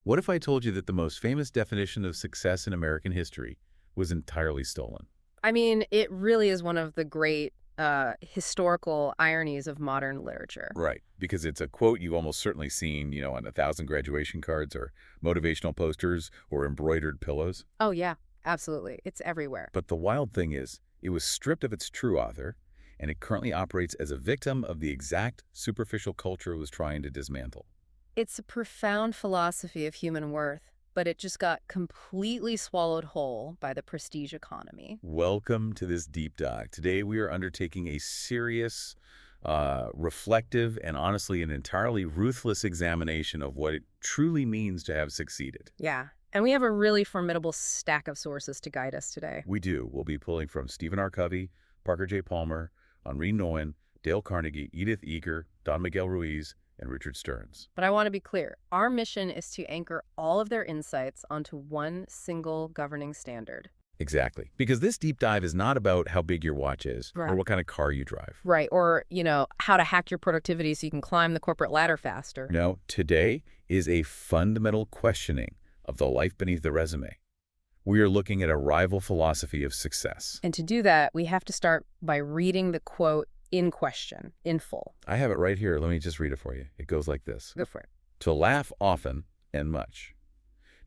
What if I told you that the most famous definition of success in American history was entirely stolen? I mean, it really is one of the great historical ironies of modern literature. Right, because it's a quote you've almost certainly seen, on 1,000 graduation cards or motivational posters or embroidered pillows. Oh, yeah, absolutely. It's everywhere. But the wild thing is, it was stripped of its true author, and it currently operates as a victim of the exact superficial culture it was trying to dismantle. It's a profound philosophy of human worth, but it just got completely swallowed whole by the prestige economy. Welcome to this deep dive. Today we are undertaking a serious, reflective, and honestly an entirely ruthless examination of what it truly means to have succeeded. Yeah, and we have a really formidable stack of sources to guide us today. We do. We'll be pulling from Stephen R. Covey, Parker J. Palmer, Henri Nouwen, Dale Carnegie, Edith Eger, Don Miguel Ruiz, and Richard Stearns. But I want to be clear. Our mission is to anchor all of their insights onto one single governing standard. Exactly. Because this deep dive is not about how big your watch is or Right. what kind of car you drive. Right, or, how to hack your productivity so you can climb the corporate ladder faster. No, today is a fundamental questioning of the life beneath the resume. We are looking at a rival philosophy of success. And to do that, we have to start by reading the quote in question, in full. I have it right here. Let me just read it for you. It goes like this. Go for it. To laugh often and much.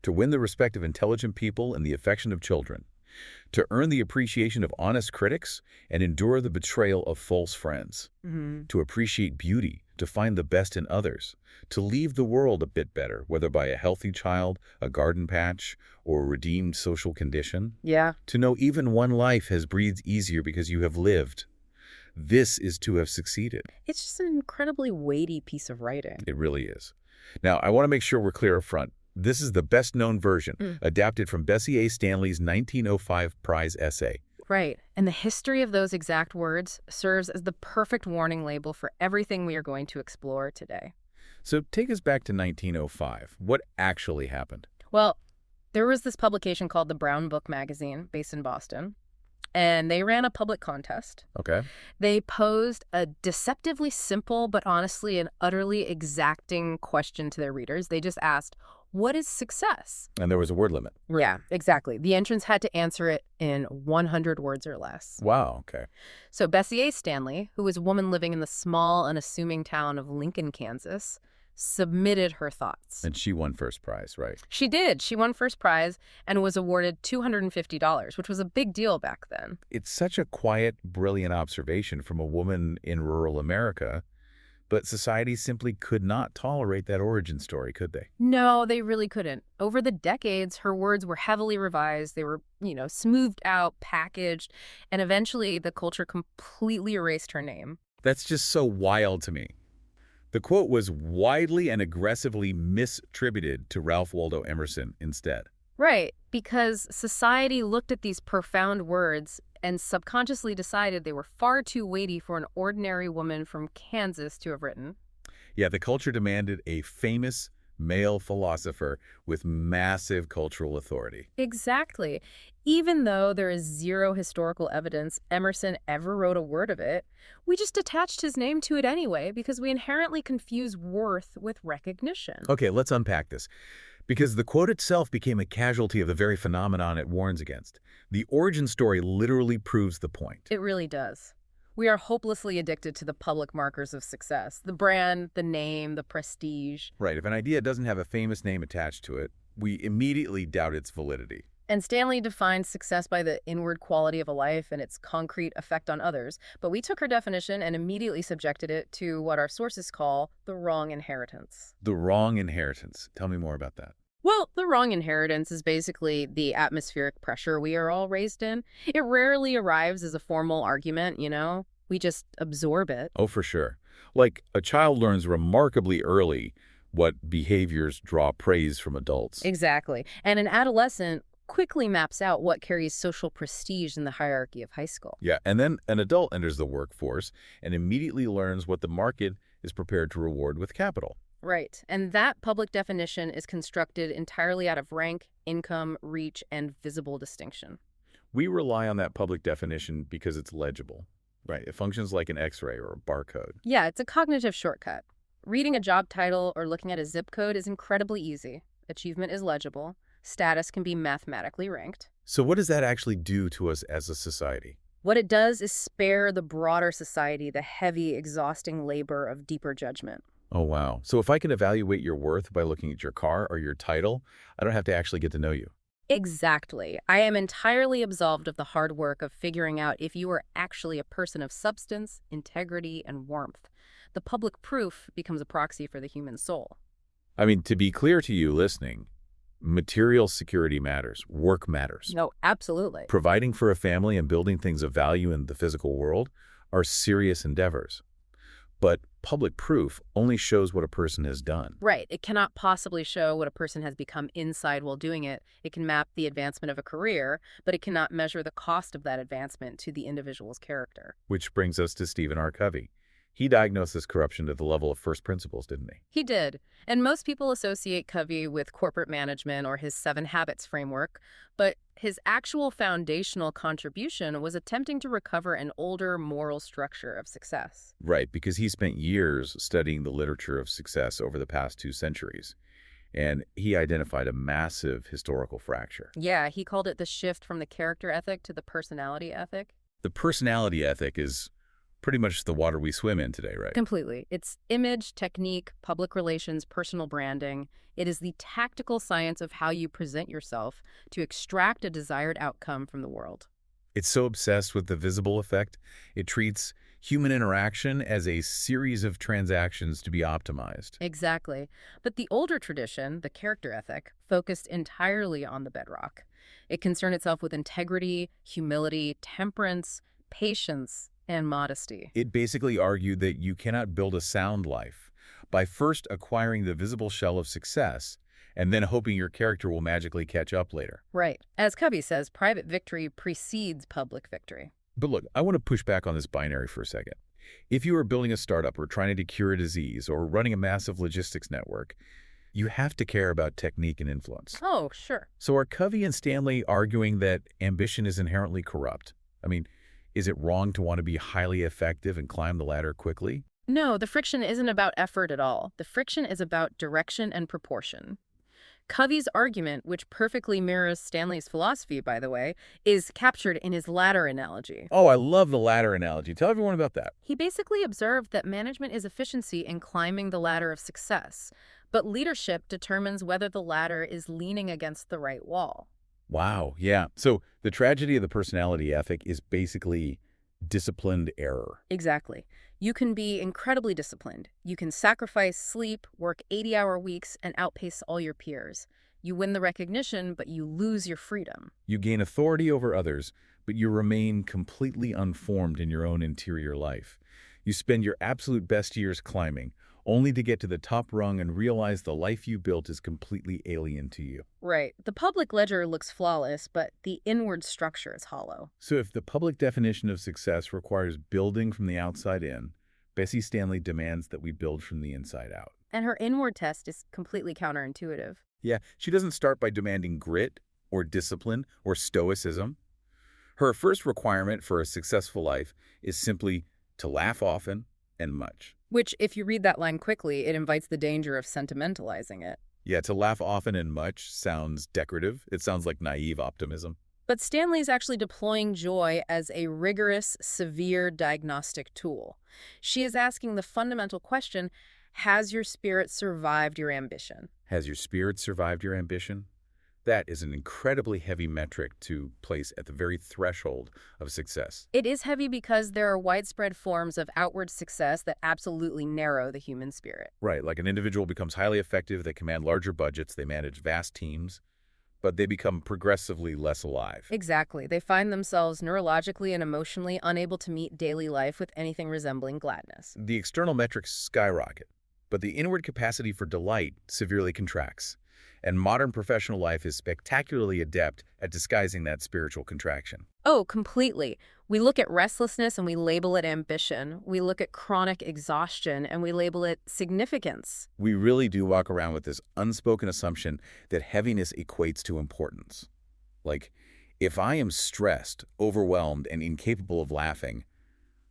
To win the respect of intelligent people and the affection of children. To earn the appreciation of honest critics and endure the betrayal of false friends. To appreciate beauty, to find the best in others. To leave the world a bit better, whether by a healthy child, a garden patch, or a redeemed social condition. Yeah. To know even one life has breathed easier because you have lived. This is to have succeeded. It's just an incredibly weighty piece of writing. It really is. Now, I want to make sure we're clear up front. This is the best-known version, adapted from Bessie A. Stanley's 1905 prize essay. Right. And the history of those exact words serves as the perfect warning label for everything we are going to explore today. So take us back to 1905. What actually happened? Well, there was this publication called the Brown Book Magazine, based in Boston, and they ran a public contest. Okay. They posed a deceptively simple but honestly an utterly exacting question to their readers. They just asked, what is success? And there was a word limit. Yeah, exactly. The entrants had to answer it in 100 words or less. Wow, okay. So Bessie A. Stanley, who was a woman living in the small, unassuming town of Lincoln, Kansas, submitted her thoughts. And she won first prize, right? She did. She won first prize and was awarded $250, which was a big deal back then. It's such a quiet, brilliant observation from a woman in rural America, but society simply could not tolerate that origin story, could they? No, they really couldn't. Over the decades, her words were heavily revised. They were, smoothed out, packaged, and eventually the culture completely erased her name. That's just so wild to me. The quote was widely and aggressively misattributed to Ralph Waldo Emerson instead. Right, because society looked at these profound words and subconsciously decided they were far too weighty for an ordinary woman from Kansas to have written. Yeah, the culture demanded a famous male philosopher with massive cultural authority. Exactly. Even though there is zero historical evidence Emerson ever wrote a word of it, we just attached his name to it anyway because we inherently confuse worth with recognition. Okay, let's unpack this. Because the quote itself became a casualty of the very phenomenon it warns against. The origin story literally proves the point. It really does. We are hopelessly addicted to the public markers of success, the brand, the name, the prestige. Right, if an idea doesn't have a famous name attached to it, we immediately doubt its validity. And Stanley defined success by the inward quality of a life and its concrete effect on others. But we took her definition and immediately subjected it to what our sources call the wrong inheritance. The wrong inheritance. Tell me more about that. Well, the wrong inheritance is basically the atmospheric pressure we are all raised in. It rarely arrives as a formal argument, We just absorb it. Oh, for sure. Like a child learns remarkably early what behaviors draw praise from adults. Exactly. And an adolescent quickly maps out what carries social prestige in the hierarchy of high school. Yeah, and then an adult enters the workforce and immediately learns what the market is prepared to reward with capital. Right. And that public definition is constructed entirely out of rank, income, reach, and visible distinction. We rely on that public definition because it's legible. Right, it functions like an X-ray or a barcode. Yeah, it's a cognitive shortcut. Reading a job title or looking at a zip code is incredibly easy. achievement is legible, status can be mathematically ranked. So what does that actually do to us as a society? What it does is spare the broader society the heavy, exhausting labor of deeper judgment. Oh, wow. So if I can evaluate your worth by looking at your car or your title, I don't have to actually get to know you. Exactly. I am entirely absolved of the hard work of figuring out if you are actually a person of substance, integrity, and warmth. The public proof becomes a proxy for the human soul. I mean, to be clear to you listening, material security matters. Work matters. No, absolutely. Providing for a family and building things of value in the physical world are serious endeavors. But public proof only shows what a person has done. Right. It cannot possibly show what a person has become inside while doing it. It can map the advancement of a career, but it cannot measure the cost of that advancement to the individual's character. Which brings us to Stephen R. Covey. He diagnosed this corruption to the level of first principles, didn't he? He did. And most people associate Covey with corporate management or his 7 Habits framework, but his actual foundational contribution was attempting to recover an older moral structure of success. Right, because he spent years studying the literature of success over the past 2 centuries. And he identified a massive historical fracture. Yeah, he called it the shift from the character ethic to the personality ethic. The personality ethic is pretty much the water we swim in today, right? Completely. It's image, technique, public relations, personal branding. It is the tactical science of how you present yourself to extract a desired outcome from the world. It's so obsessed with the visible effect, it treats human interaction as a series of transactions to be optimized. Exactly. But the older tradition, the character ethic, focused entirely on the bedrock. It concerned itself with integrity, humility, temperance, patience, and modesty. It basically argued that you cannot build a sound life by first acquiring the visible shell of success and then hoping your character will magically catch up later. Right. As Covey says, private victory precedes public victory. But look, I want to push back on this binary for a second. If you are building a startup or trying to cure a disease or running a massive logistics network, you have to care about technique and influence. Oh, sure. So are Covey and Stanley arguing that ambition is inherently corrupt? I mean, is it wrong to want to be highly effective and climb the ladder quickly? No, the friction isn't about effort at all. The friction is about direction and proportion. Covey's argument, which perfectly mirrors Stanley's philosophy, by the way, is captured in his ladder analogy. Oh, I love the ladder analogy. Tell everyone about that. He basically observed that management is efficiency in climbing the ladder of success, but leadership determines whether the ladder is leaning against the right wall. Wow, yeah. So the tragedy of the personality ethic is basically disciplined error. Exactly. You can be incredibly disciplined. You can sacrifice sleep, work 80-hour weeks, and outpace all your peers. You win the recognition, but you lose your freedom. You gain authority over others, but you remain completely unformed in your own interior life. You spend your absolute best years climbing, only to get to the top rung and realize the life you built is completely alien to you. Right. The public ledger looks flawless, but the inward structure is hollow. So if the public definition of success requires building from the outside in, Bessie Stanley demands that we build from the inside out. And her inward test is completely counterintuitive. Yeah, she doesn't start by demanding grit or discipline or stoicism. Her first requirement for a successful life is simply to laugh often and much. Which, if you read that line quickly, it invites the danger of sentimentalizing it. Yeah, to laugh often and much sounds decorative. It sounds like naive optimism. But Stanley's actually deploying joy as a rigorous, severe diagnostic tool. She is asking the fundamental question, has your spirit survived your ambition? Has your spirit survived your ambition? That is an incredibly heavy metric to place at the very threshold of success. It is heavy because there are widespread forms of outward success that absolutely narrow the human spirit. Right, like an individual becomes highly effective, they command larger budgets, they manage vast teams, but they become progressively less alive. Exactly. They find themselves neurologically and emotionally unable to meet daily life with anything resembling gladness. The external metrics skyrocket, but the inward capacity for delight severely contracts. And modern professional life is spectacularly adept at disguising that spiritual contraction. Oh, completely. We look at restlessness and we label it ambition. We look at chronic exhaustion and we label it significance. We really do walk around with this unspoken assumption that heaviness equates to importance. Like, if I am stressed, overwhelmed, and incapable of laughing,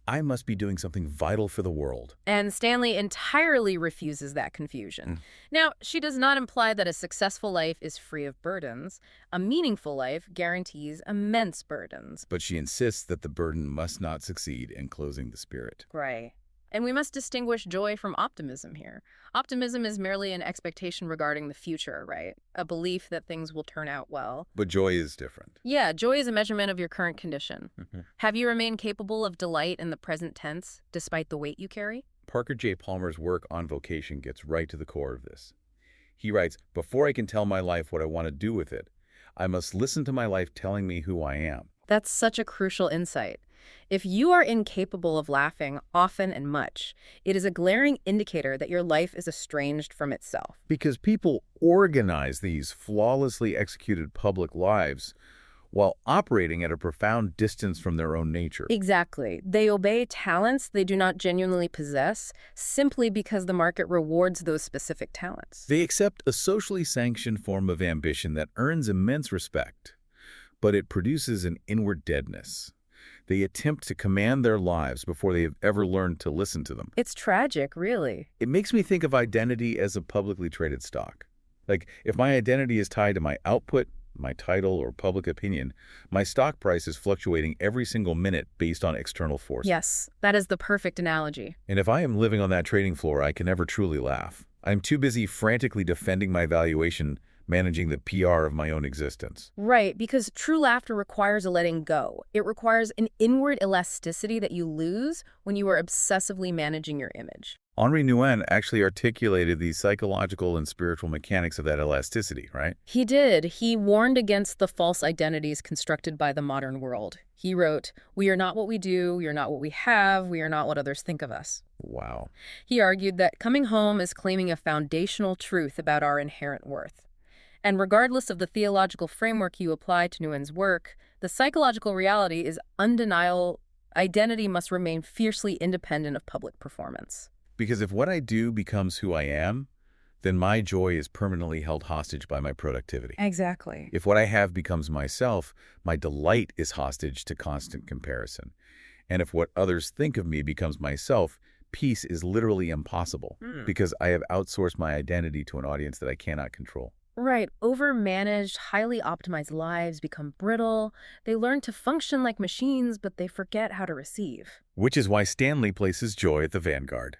I must be doing something vital for the world. And Stanley entirely refuses that confusion. Now, she does not imply that a successful life is free of burdens. A meaningful life guarantees immense burdens. But she insists that the burden must not succeed in closing the spirit. Right. And we must distinguish joy from optimism here. Optimism is merely an expectation regarding the future, right? A belief that things will turn out well. But joy is different. Yeah, joy is a measurement of your current condition. Have you remained capable of delight in the present tense, despite the weight you carry? Parker J. Palmer's work on vocation gets right to the core of this. He writes, "Before I can tell my life what I want to do with it, I must listen to my life telling me who I am." That's such a crucial insight. If you are incapable of laughing often and much, it is a glaring indicator that your life is estranged from itself. Because people organize these flawlessly executed public lives while operating at a profound distance from their own nature. Exactly. They obey talents they do not genuinely possess simply because the market rewards those specific talents. They accept a socially sanctioned form of ambition that earns immense respect, but it produces an inward deadness. They attempt to command their lives before they have ever learned to listen to them. It's tragic, really. It makes me think of identity as a publicly traded stock. Like, if my identity is tied to my output, my title, or public opinion, my stock price is fluctuating every single minute based on external forces. Yes, that is the perfect analogy. And if I am living on that trading floor, I can never truly laugh. I'm too busy frantically defending my valuation, managing the PR of my own existence. Right, because true laughter requires a letting go. It requires an inward elasticity that you lose when you are obsessively managing your image. Henri Nouwen actually articulated the psychological and spiritual mechanics of that elasticity, right? He did. He warned against the false identities constructed by the modern world. He wrote, "We are not what we do, we are not what we have, we are not what others think of us." Wow. He argued that coming home is claiming a foundational truth about our inherent worth. And regardless of the theological framework you apply to Nouwen's work, the psychological reality is undeniable. Identity must remain fiercely independent of public performance. Because if what I do becomes who I am, then my joy is permanently held hostage by my productivity. Exactly. If what I have becomes myself, my delight is hostage to constant comparison. And if what others think of me becomes myself, peace is literally impossible because I have outsourced my identity to an audience that I cannot control. Right. Overmanaged, highly optimized lives become brittle. They learn to function like machines, but they forget how to receive. Which is why Stanley places joy at the vanguard.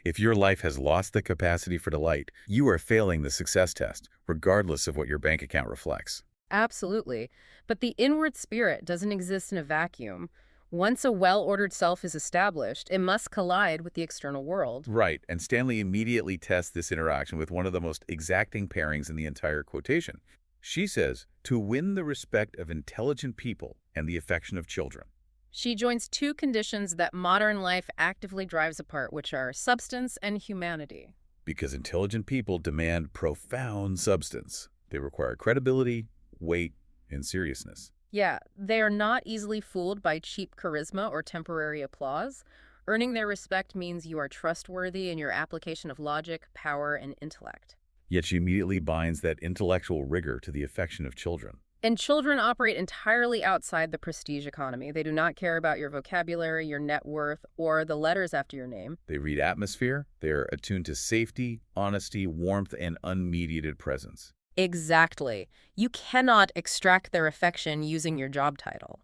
If your life has lost the capacity for delight, you are failing the success test, regardless of what your bank account reflects. Absolutely. But the inward spirit doesn't exist in a vacuum. Once a well-ordered self is established, it must collide with the external world. Right, and Stanley immediately tests this interaction with one of the most exacting pairings in the entire quotation. She says, "To win the respect of intelligent people and the affection of children." She joins two conditions that modern life actively drives apart, which are substance and humanity. Because intelligent people demand profound substance. They require credibility, weight, and seriousness. Yeah, they are not easily fooled by cheap charisma or temporary applause. Earning their respect means you are trustworthy in your application of logic, power, and intellect. Yet she immediately binds that intellectual rigor to the affection of children. And children operate entirely outside the prestige economy. They do not care about your vocabulary, your net worth, or the letters after your name. They read atmosphere. They are attuned to safety, honesty, warmth, and unmediated presence. Exactly. You cannot extract their affection using your job title.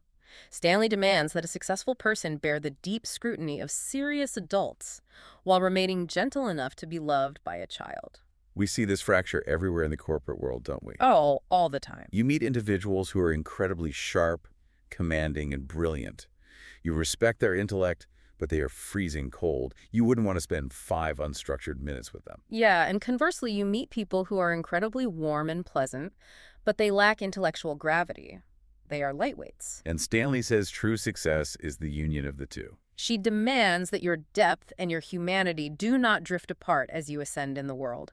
Stanley demands that a successful person bear the deep scrutiny of serious adults while remaining gentle enough to be loved by a child. We see this fracture everywhere in the corporate world, don't we? Oh, all the time. You meet individuals who are incredibly sharp, commanding, and brilliant. You respect their intellect, but they are freezing cold. You wouldn't want to spend 5 unstructured minutes with them. Yeah, and conversely, you meet people who are incredibly warm and pleasant, but they lack intellectual gravity. They are lightweights. And Stanley says true success is the union of the two. She demands that your depth and your humanity do not drift apart as you ascend in the world.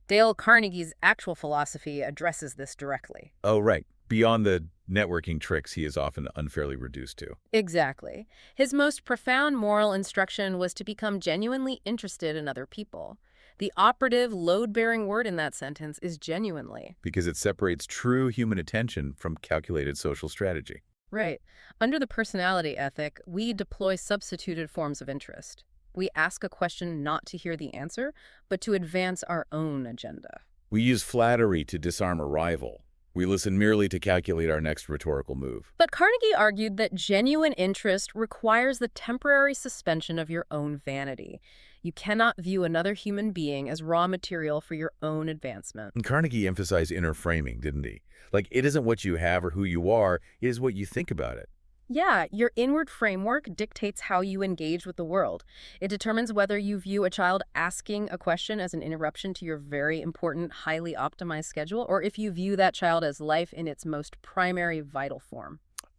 Dale Carnegie's actual philosophy addresses this directly. Oh, right. Beyond the networking tricks he is often unfairly reduced to. Exactly. His most profound moral instruction was to become genuinely interested in other people. The operative, load-bearing word in that sentence is genuinely. Because it separates true human attention from calculated social strategy. Right. Under the personality ethic, we deploy substituted forms of interest. We ask a question not to hear the answer, but to advance our own agenda. We use flattery to disarm a rival. We listen merely to calculate our next rhetorical move. But Carnegie argued that genuine interest requires the temporary suspension of your own vanity. You cannot view another human being as raw material for your own advancement. And Carnegie emphasized inner framing, didn't he? Like, it isn't what you have or who you are, it is what you think about it. Yeah, your inward framework dictates how you engage with the world. It determines whether you view a child asking a question as an interruption to your very important, highly optimized schedule, or if you view that child as life in its most primary vital form.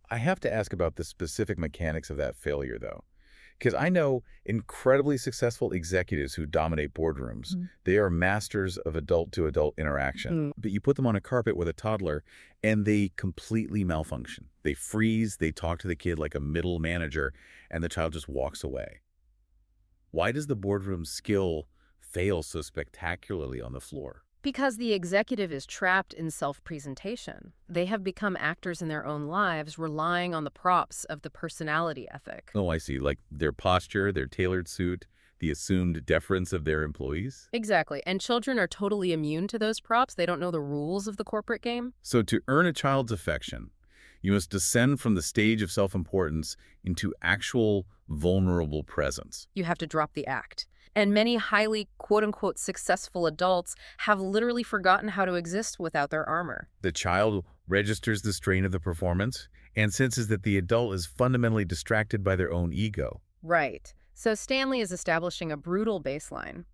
I have to ask about the specific mechanics of that failure, though. Because I know incredibly successful executives who dominate boardrooms. They are masters of adult-to-adult interaction. But you put them on a carpet with a toddler, and they completely malfunction. They freeze, they talk to the kid like a middle manager, and the child just walks away. Why does the boardroom skill fail so spectacularly on the floor? Because the executive is trapped in self-presentation. They have become actors in their own lives, relying on the props of the personality ethic. Oh, I see. Like their posture, their tailored suit, the assumed deference of their employees? Exactly. And children are totally immune to those props. They don't know the rules of the corporate game. So to earn a child's affection, you must descend from the stage of self-importance into actual vulnerable presence. You have to drop the act. And many highly, quote-unquote, successful adults have literally forgotten how to exist without their armor. The child registers the strain of the performance and senses that the adult is fundamentally distracted by their own ego. Right. So Stanley is establishing a brutal baseline.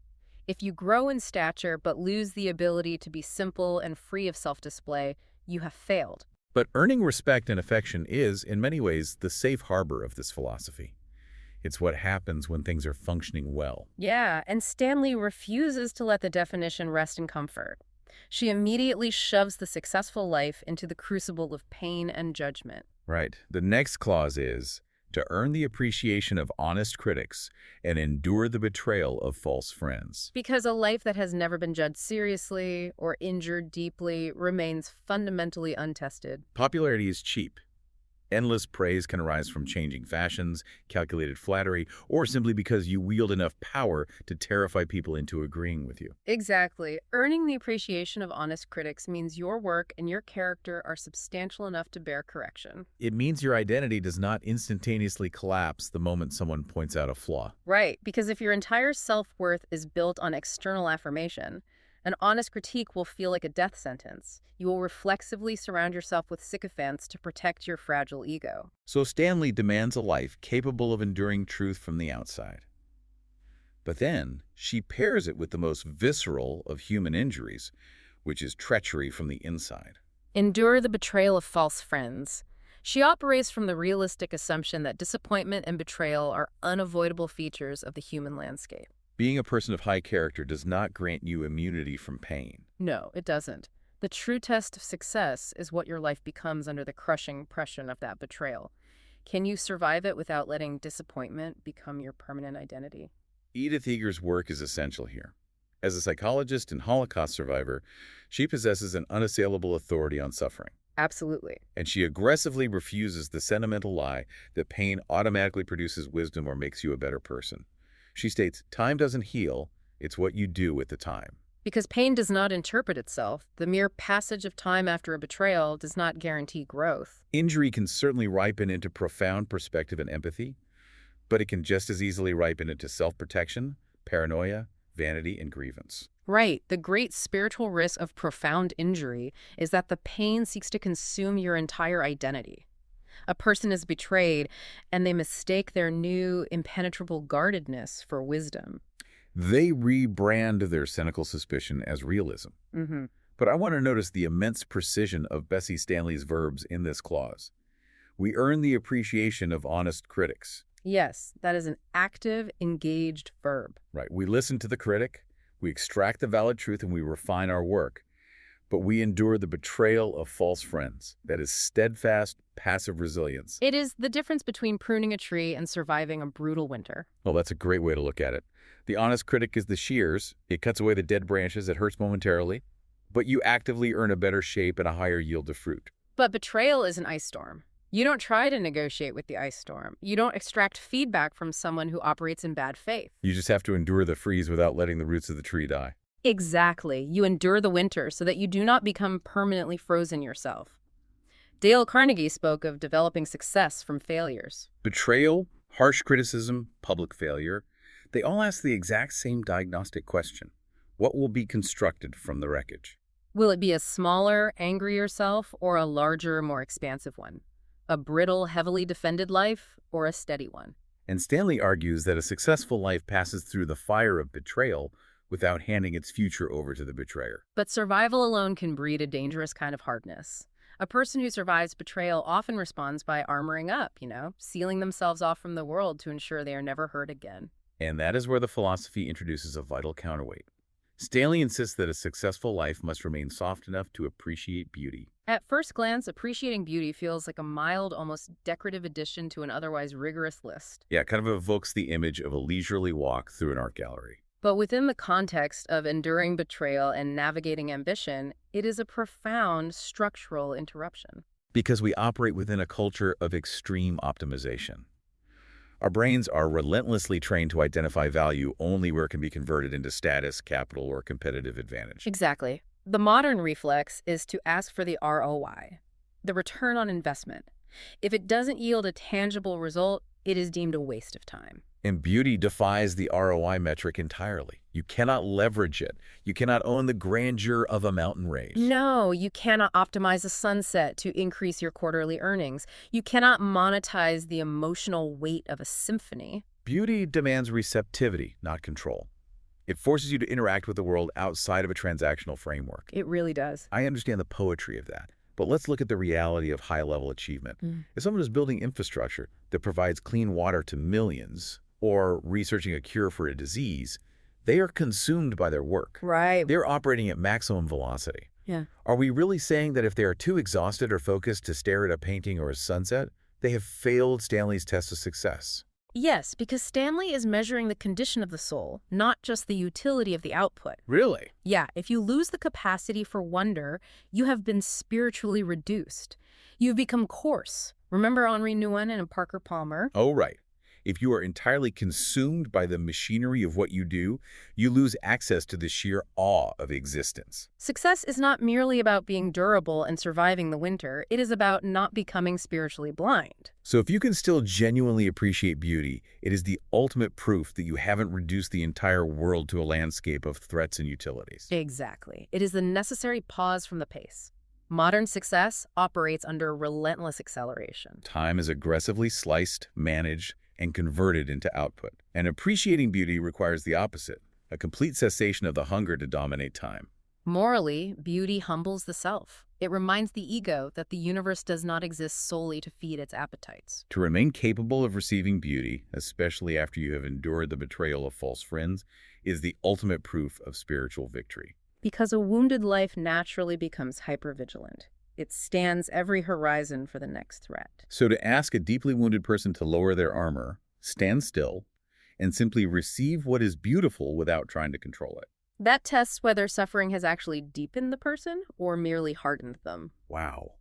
If you grow in stature but lose the ability to be simple and free of self-display, you have failed. But earning respect and affection is, in many ways, the safe harbor of this philosophy. It's what happens when things are functioning well. Yeah, and Stanley refuses to let the definition rest in comfort. She immediately shoves the successful life into the crucible of pain and judgment. Right. The next clause is, to earn the appreciation of honest critics and endure the betrayal of false friends. Because a life that has never been judged seriously or injured deeply remains fundamentally untested. Popularity is cheap. Endless praise can arise from changing fashions, calculated flattery, or simply because you wield enough power to terrify people into agreeing with you. Exactly. Earning the appreciation of honest critics means your work and your character are substantial enough to bear correction. It means your identity does not instantaneously collapse the moment someone points out a flaw. Right, because if your entire self-worth is built on external affirmation, an honest critique will feel like a death sentence. You will reflexively surround yourself with sycophants to protect your fragile ego. So Stanley demands a life capable of enduring truth from the outside. But then she pairs it with the most visceral of human injuries, which is treachery from the inside. Endure the betrayal of false friends. She operates from the realistic assumption that disappointment and betrayal are unavoidable features of the human landscape. Being a person of high character does not grant you immunity from pain. No, it doesn't. The true test of success is what your life becomes under the crushing pressure of that betrayal. Can you survive it without letting disappointment become your permanent identity? Edith Eger's work is essential here. As a psychologist and Holocaust survivor, she possesses an unassailable authority on suffering. Absolutely. And she aggressively refuses the sentimental lie that pain automatically produces wisdom or makes you a better person. She states, time doesn't heal, it's what you do with the time. Because pain does not interpret itself, the mere passage of time after a betrayal does not guarantee growth. Injury can certainly ripen into profound perspective and empathy, but it can just as easily ripen into self-protection, paranoia, vanity, and grievance. Right. The great spiritual risk of profound injury is that the pain seeks to consume your entire identity. A person is betrayed, and they mistake their new, impenetrable guardedness for wisdom. They rebrand their cynical suspicion as realism. But I want to notice the immense precision of Bessie Stanley's verbs in this clause. We earn the appreciation of honest critics. Yes, that is an active, engaged verb. Right. We listen to the critic, we extract the valid truth, and we refine our work. But we endure the betrayal of false friends. That is steadfast, passive resilience. It is the difference between pruning a tree and surviving a brutal winter. Well, that's a great way to look at it. The honest critic is the shears. It cuts away the dead branches. It hurts momentarily. But you actively earn a better shape and a higher yield of fruit. But betrayal is an ice storm. You don't try to negotiate with the ice storm. You don't extract feedback from someone who operates in bad faith. You just have to endure the freeze without letting the roots of the tree die. Exactly. You endure the winter so that you do not become permanently frozen yourself. Dale Carnegie spoke of developing success from failures. Betrayal, harsh criticism, public failure, they all ask the exact same diagnostic question. What will be constructed from the wreckage? Will it be a smaller, angrier self or a larger, more expansive one? A brittle, heavily defended life or a steady one? And Stanley argues that a successful life passes through the fire of betrayal without handing its future over to the betrayer. But survival alone can breed a dangerous kind of hardness. A person who survives betrayal often responds by armoring up, sealing themselves off from the world to ensure they are never hurt again. And that is where the philosophy introduces a vital counterweight. Stanley insists that a successful life must remain soft enough to appreciate beauty. At first glance, appreciating beauty feels like a mild, almost decorative addition to an otherwise rigorous list. Yeah, it kind of evokes the image of a leisurely walk through an art gallery. But within the context of enduring betrayal and navigating ambition, it is a profound structural interruption. Because we operate within a culture of extreme optimization. Our brains are relentlessly trained to identify value only where it can be converted into status, capital, or competitive advantage. Exactly. The modern reflex is to ask for the ROI, the return on investment. If it doesn't yield a tangible result, it is deemed a waste of time. And beauty defies the ROI metric entirely. You cannot leverage it. You cannot own the grandeur of a mountain range. No, you cannot optimize a sunset to increase your quarterly earnings. You cannot monetize the emotional weight of a symphony. Beauty demands receptivity, not control. It forces you to interact with the world outside of a transactional framework. It really does. I understand the poetry of that. But let's look at the reality of high-level achievement. If someone is building infrastructure that provides clean water to millions, or researching a cure for a disease, they are consumed by their work. Right. They're operating at maximum velocity. Yeah. Are we really saying that if they are too exhausted or focused to stare at a painting or a sunset, they have failed Stanley's test of success? Yes, because Stanley is measuring the condition of the soul, not just the utility of the output. Really? Yeah, if you lose the capacity for wonder, you have been spiritually reduced. You've become coarse. Remember Henri Nouwen and Parker Palmer? Oh, right. If you are entirely consumed by the machinery of what you do, you lose access to the sheer awe of existence. Success is not merely about being durable and surviving the winter. It is about not becoming spiritually blind. So if you can still genuinely appreciate beauty, it is the ultimate proof that you haven't reduced the entire world to a landscape of threats and utilities. Exactly. It is the necessary pause from the pace. Modern success operates under relentless acceleration. Time is aggressively sliced, managed, and converted into output. And appreciating beauty requires the opposite, a complete cessation of the hunger to dominate time. Morally, beauty humbles the self. It reminds the ego that the universe does not exist solely to feed its appetites. To remain capable of receiving beauty, especially after you have endured the betrayal of false friends, is the ultimate proof of spiritual victory. Because a wounded life naturally becomes hypervigilant. It scans every horizon for the next threat. So to ask a deeply wounded person to lower their armor, stand still, and simply receive what is beautiful without trying to control it. That tests whether suffering has actually deepened the person or merely hardened them. Wow.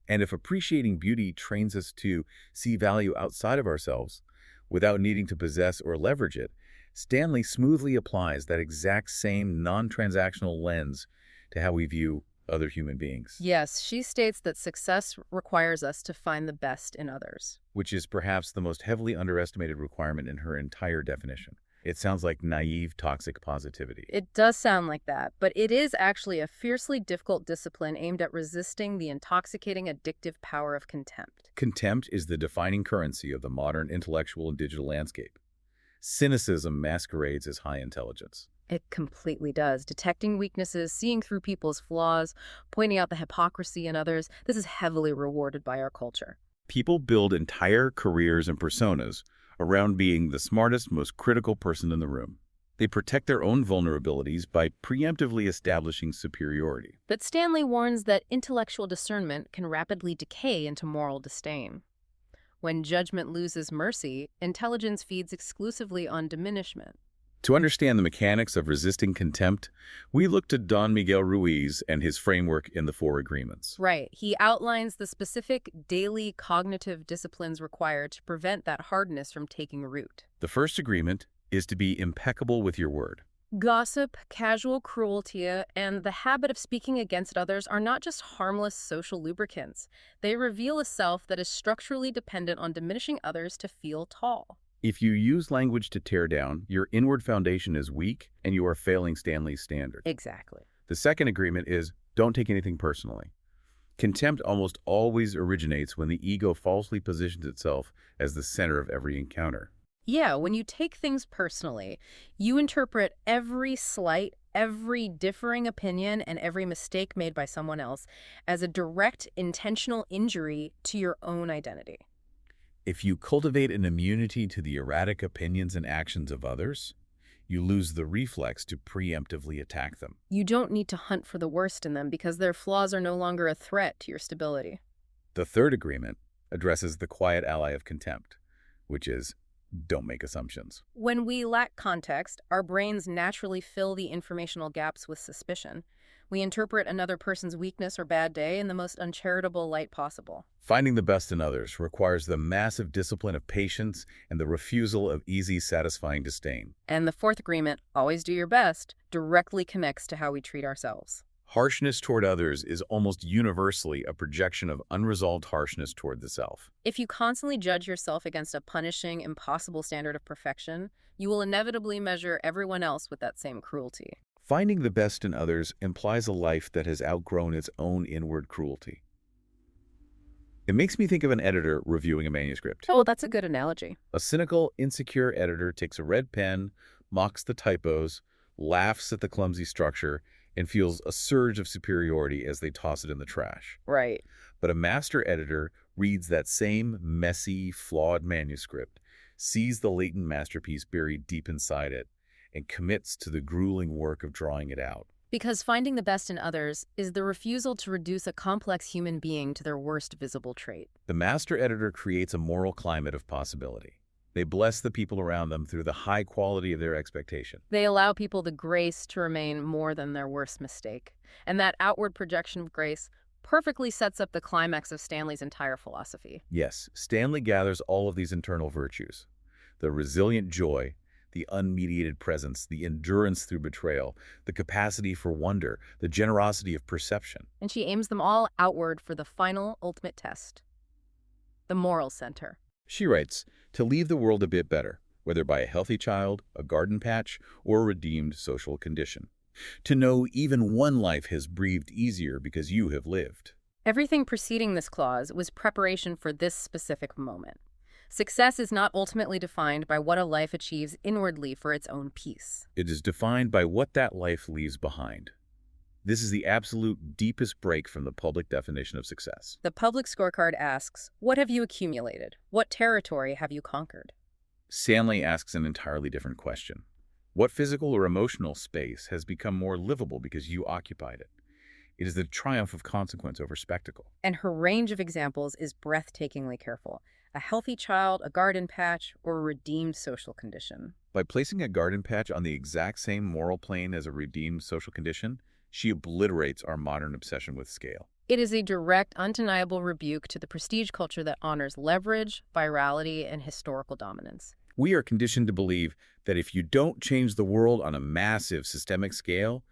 And if appreciating beauty trains us to see value outside of ourselves without needing to possess or leverage it, Stanley smoothly applies that exact same non-transactional lens to how we view other human beings. Yes, she states that success requires us to find the best in others. Which is perhaps the most heavily underestimated requirement in her entire definition. It sounds like naive, toxic positivity. It does sound like that, but it is actually a fiercely difficult discipline aimed at resisting the intoxicating, addictive power of contempt. Contempt is the defining currency of the modern intellectual and digital landscape. Cynicism masquerades as high intelligence. It completely does. Detecting weaknesses, seeing through people's flaws, pointing out the hypocrisy in others, this is heavily rewarded by our culture. People build entire careers and personas around being the smartest, most critical person in the room. They protect their own vulnerabilities by preemptively establishing superiority. But Stanley warns that intellectual discernment can rapidly decay into moral disdain. When judgment loses mercy, intelligence feeds exclusively on diminishment. To understand the mechanics of resisting contempt, we look to Don Miguel Ruiz and his framework in the Four Agreements. Right. He outlines the specific daily cognitive disciplines required to prevent that hardness from taking root. The first agreement is to be impeccable with your word. Gossip, casual cruelty, and the habit of speaking against others are not just harmless social lubricants. They reveal a self that is structurally dependent on diminishing others to feel tall. If you use language to tear down, your inward foundation is weak and you are failing Stanley's standard. Exactly. The second agreement is don't take anything personally. Contempt almost always originates when the ego falsely positions itself as the center of every encounter. Yeah, when you take things personally, you interpret every slight, every differing opinion, and every mistake made by someone else as a direct, intentional injury to your own identity. If you cultivate an immunity to the erratic opinions and actions of others, you lose the reflex to preemptively attack them. You don't need to hunt for the worst in them because their flaws are no longer a threat to your stability. The third agreement addresses the quiet ally of contempt, which is don't make assumptions. When we lack context, our brains naturally fill the informational gaps with suspicion. We interpret another person's weakness or bad day in the most uncharitable light possible. Finding the best in others requires the massive discipline of patience and the refusal of easy, satisfying disdain. And the fourth agreement, always do your best, directly connects to how we treat ourselves. Harshness toward others is almost universally a projection of unresolved harshness toward the self. If you constantly judge yourself against a punishing, impossible standard of perfection, you will inevitably measure everyone else with that same cruelty. Finding the best in others implies a life that has outgrown its own inward cruelty. It makes me think of an editor reviewing a manuscript. Oh, that's a good analogy. A cynical, insecure editor takes a red pen, mocks the typos, laughs at the clumsy structure, and feels a surge of superiority as they toss it in the trash. Right. But a master editor reads that same messy, flawed manuscript, sees the latent masterpiece buried deep inside it, and commits to the grueling work of drawing it out. Because finding the best in others is the refusal to reduce a complex human being to their worst visible trait. The master editor creates a moral climate of possibility. They bless the people around them through the high quality of their expectation. They allow people the grace to remain more than their worst mistake. And that outward projection of grace perfectly sets up the climax of Stanley's entire philosophy. Yes, Stanley gathers all of these internal virtues. The resilient joy, the unmediated presence, the endurance through betrayal, the capacity for wonder, the generosity of perception. And she aims them all outward for the final, ultimate test. The moral center. She writes, to leave the world a bit better, whether by a healthy child, a garden patch, or a redeemed social condition. To know even one life has breathed easier because you have lived. Everything preceding this clause was preparation for this specific moment. Success is not ultimately defined by what a life achieves inwardly for its own peace. It is defined by what that life leaves behind. This is the absolute deepest break from the public definition of success. The public scorecard asks, what have you accumulated? What territory have you conquered? Stanley asks an entirely different question. What physical or emotional space has become more livable because you occupied it? It is the triumph of consequence over spectacle. And her range of examples is breathtakingly careful. A healthy child, a garden patch, or a redeemed social condition. By placing a garden patch on the exact same moral plane as a redeemed social condition, she obliterates our modern obsession with scale. It is a direct, undeniable rebuke to the prestige culture that honors leverage, virality, and historical dominance. We are conditioned to believe that if you don't change the world on a massive systemic scale,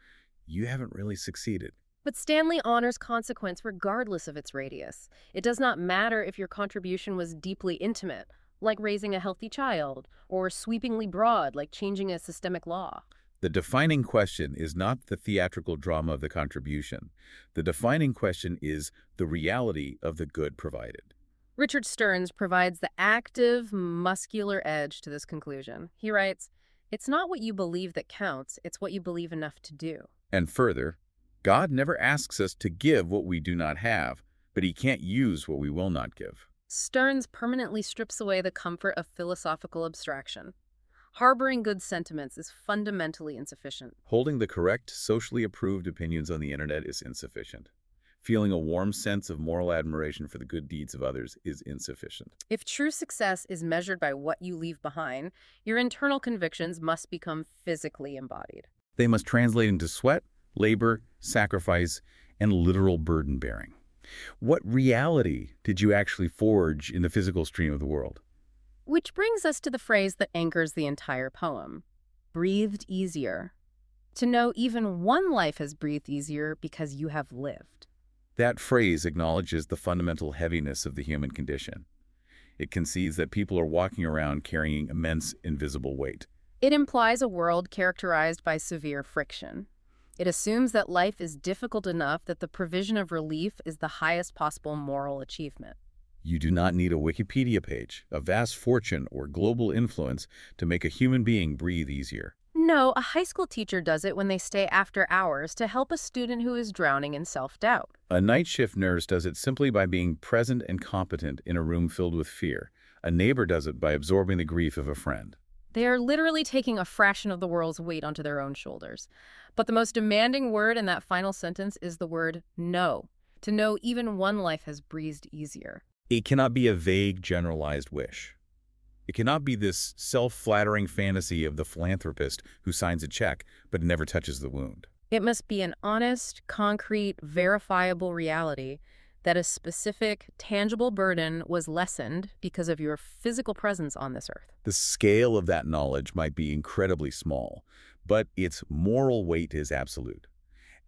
you haven't really succeeded. But Stanley honors consequence regardless of its radius. It does not matter if your contribution was deeply intimate, like raising a healthy child, or sweepingly broad, like changing a systemic law. The defining question is not the theatrical drama of the contribution. The defining question is the reality of the good provided. Richard Stearns provides the active, muscular edge to this conclusion. He writes, "It's not what you believe that counts, it's what you believe enough to do." And further, God never asks us to give what we do not have, but he can't use what we will not give. Stearns permanently strips away the comfort of philosophical abstraction. Harboring good sentiments is fundamentally insufficient. Holding the correct, socially approved opinions on the internet is insufficient. Feeling a warm sense of moral admiration for the good deeds of others is insufficient. If true success is measured by what you leave behind, your internal convictions must become physically embodied. They must translate into sweat, labor, sacrifice, and literal burden-bearing. What reality did you actually forge in the physical stream of the world? Which brings us to the phrase that anchors the entire poem. Breathed easier. To know even one life has breathed easier because you have lived. That phrase acknowledges the fundamental heaviness of the human condition. It concedes that people are walking around carrying immense invisible weight. It implies a world characterized by severe friction. It assumes that life is difficult enough that the provision of relief is the highest possible moral achievement. You do not need a Wikipedia page, a vast fortune, or global influence to make a human being breathe easier. No, a high school teacher does it when they stay after hours to help a student who is drowning in self-doubt. A night shift nurse does it simply by being present and competent in a room filled with fear. A neighbor does it by absorbing the grief of a friend. They are literally taking a fraction of the world's weight onto their own shoulders. But the most demanding word in that final sentence is the word know. To know even one life has breathed easier. It cannot be a vague, generalized wish. It cannot be this self-flattering fantasy of the philanthropist who signs a check but never touches the wound. It must be an honest, concrete, verifiable reality that a specific, tangible burden was lessened because of your physical presence on this earth. The scale of that knowledge might be incredibly small, but its moral weight is absolute.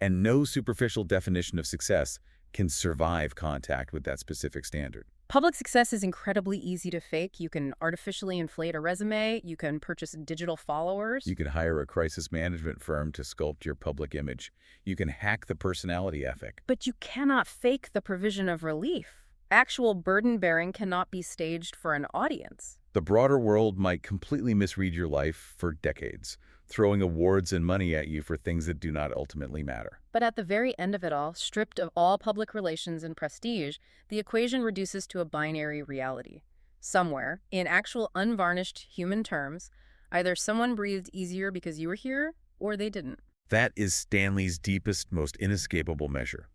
And no superficial definition of success can survive contact with that specific standard. Public success is incredibly easy to fake. You can artificially inflate a resume. You can purchase digital followers. You can hire a crisis management firm to sculpt your public image. You can hack the personality ethic. But you cannot fake the provision of relief. Actual burden-bearing cannot be staged for an audience. The broader world might completely misread your life for decades, throwing awards and money at you for things that do not ultimately matter. But at the very end of it all, stripped of all public relations and prestige, the equation reduces to a binary reality. Somewhere, in actual unvarnished human terms, either someone breathed easier because you were here, or they didn't. That is Stanley's deepest, most inescapable measure.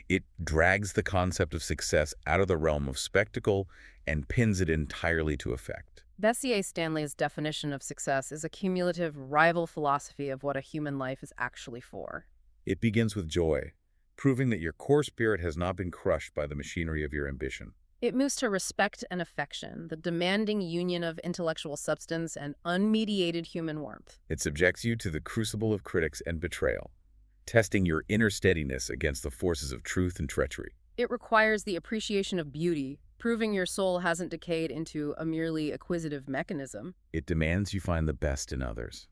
It drags the concept of success out of the realm of spectacle and pins it entirely to effect. Bessie A. Stanley's definition of success is a cumulative rival philosophy of what a human life is actually for. It begins with joy, proving that your core spirit has not been crushed by the machinery of your ambition. It moves to respect and affection, the demanding union of intellectual substance and unmediated human warmth. It subjects you to the crucible of critics and betrayal, testing your inner steadiness against the forces of truth and treachery. It requires the appreciation of beauty, proving your soul hasn't decayed into a merely acquisitive mechanism. It demands you find the best in others,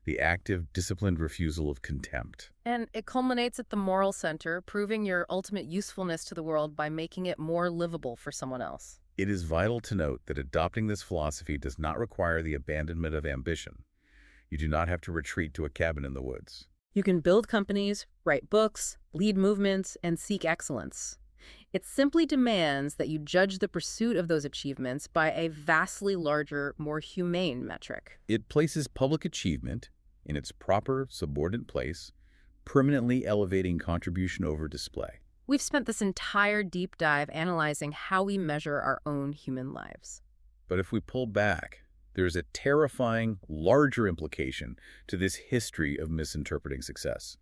the active, disciplined refusal of contempt. And it culminates at the moral center, proving your ultimate usefulness to the world by making it more livable for someone else. It is vital to note that adopting this philosophy does not require the abandonment of ambition. You do not have to retreat to a cabin in the woods. You can build companies, write books, lead movements, and seek excellence. It simply demands that you judge the pursuit of those achievements by a vastly larger, more humane metric. It places public achievement in its proper, subordinate place, permanently elevating contribution over display. We've spent this entire deep dive analyzing how we measure our own human lives. But if we pull back, there is a terrifying, larger implication to this history of misinterpreting success.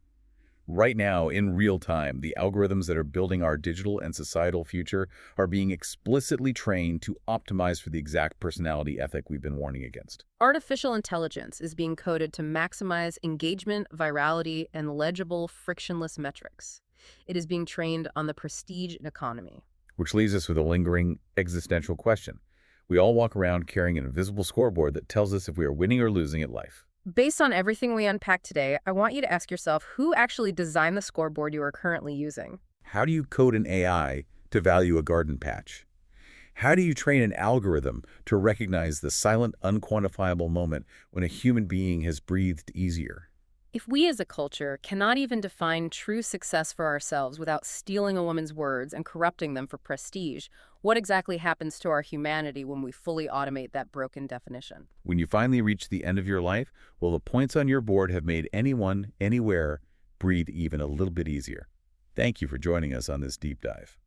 Right now, in real time, the algorithms that are building our digital and societal future are being explicitly trained to optimize for the exact personality ethic we've been warning against. Artificial intelligence is being coded to maximize engagement, virality, and legible, frictionless metrics. It is being trained on the prestige economy. Which leaves us with a lingering existential question. We all walk around carrying an invisible scoreboard that tells us if we are winning or losing at life. Based on everything we unpacked today, I want you to ask yourself who actually designed the scoreboard you are currently using? How do you code an AI to value a garden patch? How do you train an algorithm to recognize the silent, unquantifiable moment when a human being has breathed easier? If we as a culture cannot even define true success for ourselves without stealing a woman's words and corrupting them for prestige, what exactly happens to our humanity when we fully automate that broken definition? When you finally reach the end of your life, will the points on your board have made anyone, anywhere, breathe even a little bit easier? Thank you for joining us on this deep dive.